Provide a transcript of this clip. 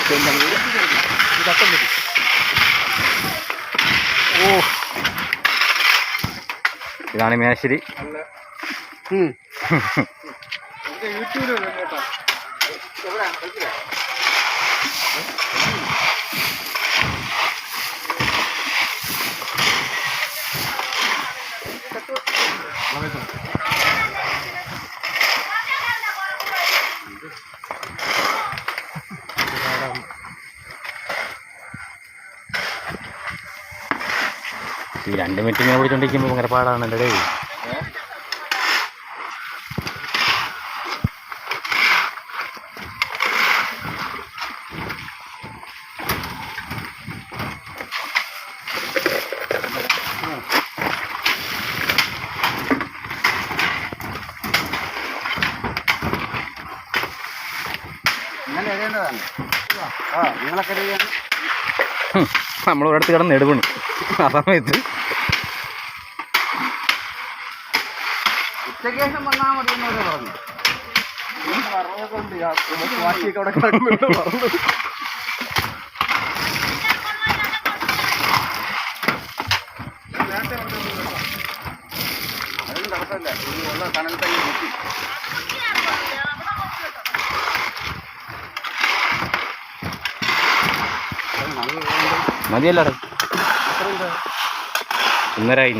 ഓ, ഇതാണ് മേശരി. ഈ 2 മിനിറ്റ് ഇങ്ങനെ പിടിച്ചോണ്ടിരിക്കുമ്പോൾ ഭയങ്കര പാടാണ് എൻ്റെ ഡേ. നമ്മളൊരിടത്ത് കിടന്ന് എടുക്കണം ആ സമയത്ത്. ഉച്ചയ്ക്ക് ശേഷം വന്നാൽ മതി എന്നൊക്കെ പറഞ്ഞു. ബാക്കിയൊക്കെ അവിടെ പറഞ്ഞു. അതൊന്നും തടസ്സമില്ല. ഇനി ഉള്ള കനൽ തന്നെ നോക്കി മതിയല്ലോ 1:30 ആയി.